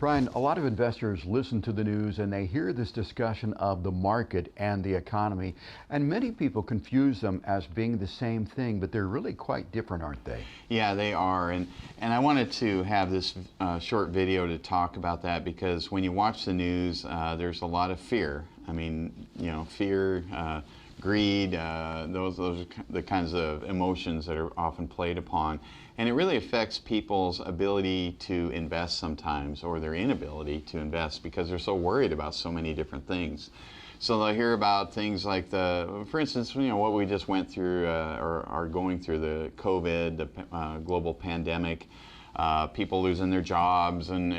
Brian, a lot of investors listen to the news and they hear this discussion of the market and the economy, and many people confuse them as being the same thing, but they're really quite different, aren't they? Yeah, they are, and I wanted to have this short video to talk about that because when you watch the news, there's a lot of fear. I mean, fear, greed, those are the kinds of emotions that are often played upon. And it really affects people's ability to invest sometimes, or their inability to invest, because they're so worried about so many different things. So they'll hear about things like for instance, what we just went through, or are going through, the COVID, the global pandemic, people losing their jobs, and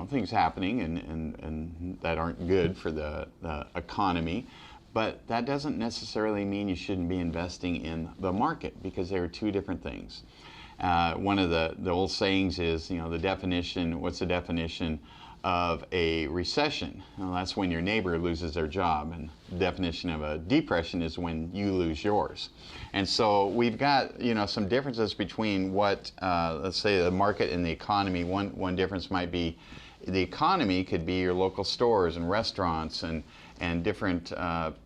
things happening, and that aren't good for the economy. But that doesn't necessarily mean you shouldn't be investing in the market, because they are two different things. One of the old sayings is, what's the definition of a recession? Well, that's when your neighbor loses their job, and the definition of a depression is when you lose yours. And so we've got, some differences between what, let's say, the market and the economy. One difference might be the economy could be your local stores and restaurants and different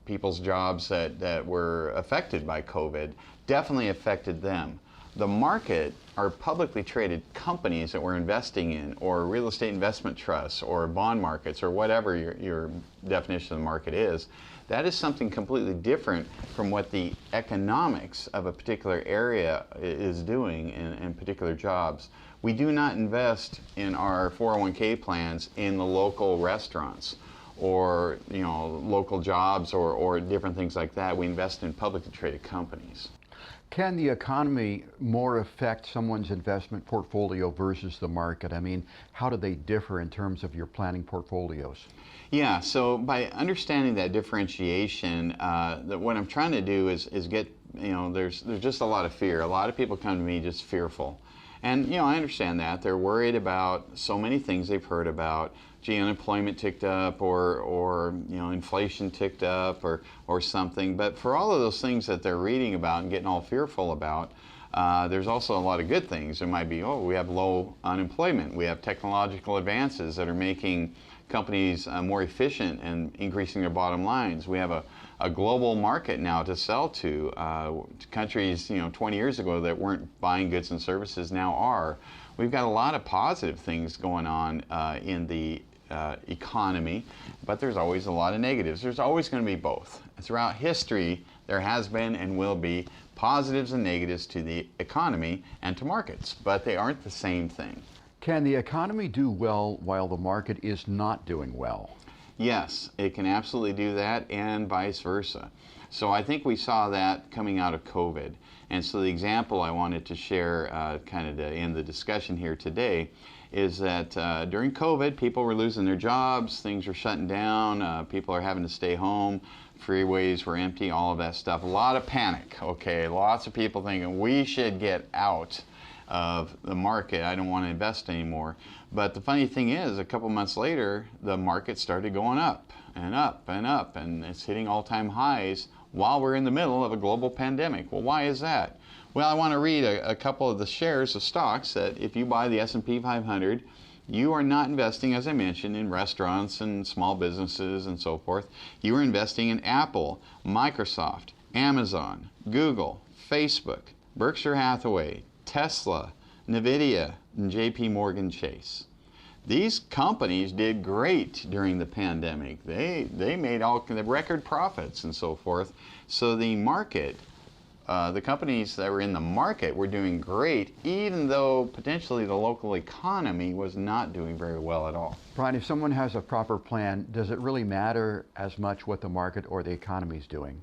people's jobs that were affected by COVID, definitely affected them. The market are publicly traded companies that we're investing in, or real estate investment trusts, or bond markets, or whatever your definition of the market is. That is something completely different from what the economics of a particular area is doing in particular jobs. We do not invest in our 401k plans in the local restaurants, or local jobs, or different things like that. We invest in publicly traded companies. Can the economy more affect someone's investment portfolio versus the market? I mean, how do they differ in terms of your planning portfolios? Yeah, so by understanding that differentiation, what I'm trying to do is get, there's just a lot of fear. A lot of people come to me just fearful. And, I understand that. They're worried about so many things they've heard about. Gee, unemployment ticked up, or inflation ticked up, or something. But for all of those things that they're reading about and getting all fearful about, there's also a lot of good things. There might be, we have low unemployment. We have technological advances that are making companies more efficient and increasing their bottom lines. We have a global market now to sell to. Countries 20 years ago that weren't buying goods and services now are. We've got a lot of positive things going on in the economy, but there's always a lot of negatives. There's always going to be both. Throughout history, there has been and will be positives and negatives to the economy and to markets, but they aren't the same thing. Can the economy do well while the market is not doing well? Yes, it can absolutely do that, and vice versa. So I think we saw that coming out of COVID. And so the example I wanted to share kind of to end the discussion here today is that during COVID, people were losing their jobs, things were shutting down, people are having to stay home, freeways were empty, all of that stuff. A lot of panic, okay? Lots of people thinking we should get out of the market. I don't want to invest anymore. But the funny thing is, a couple months later, the market started going up and up and up, and it's hitting all-time highs while we're in the middle of a global pandemic. Well, why is that? Well, I want to read a couple of the shares of stocks that if you buy the S&P 500, you are not investing, as I mentioned, in restaurants and small businesses and so forth. You are investing in Apple, Microsoft, Amazon, Google, Facebook, Berkshire Hathaway, Tesla, NVIDIA, and JP Morgan Chase. These companies did great during the pandemic. They made all the record profits and so forth. So the market, the companies that were in the market were doing great, even though potentially the local economy was not doing very well at all. Brian, if someone has a proper plan, does it really matter as much what the market or the economy is doing?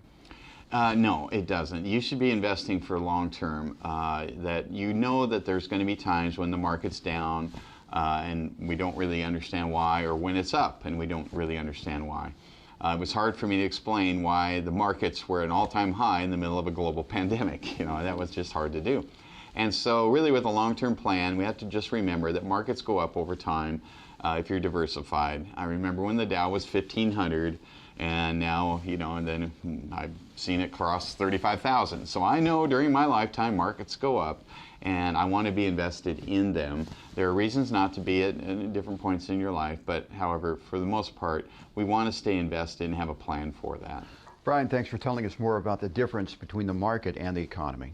No, it doesn't. You should be investing for long term, that that there's going to be times when the market's down, and we don't really understand why, or when it's up and we don't really understand why. It was hard for me to explain why the markets were at an all-time high in the middle of a global pandemic. That was just hard to do. And so really with a long-term plan, we have to just remember that markets go up over time if you're diversified. I remember when the Dow was 1,500, And now, and then I've seen it cross 35,000. So I know during my lifetime markets go up, and I want to be invested in them. There are reasons not to be at different points in your life, but however, for the most part, we want to stay invested and have a plan for that. Brian, thanks for telling us more about the difference between the market and the economy.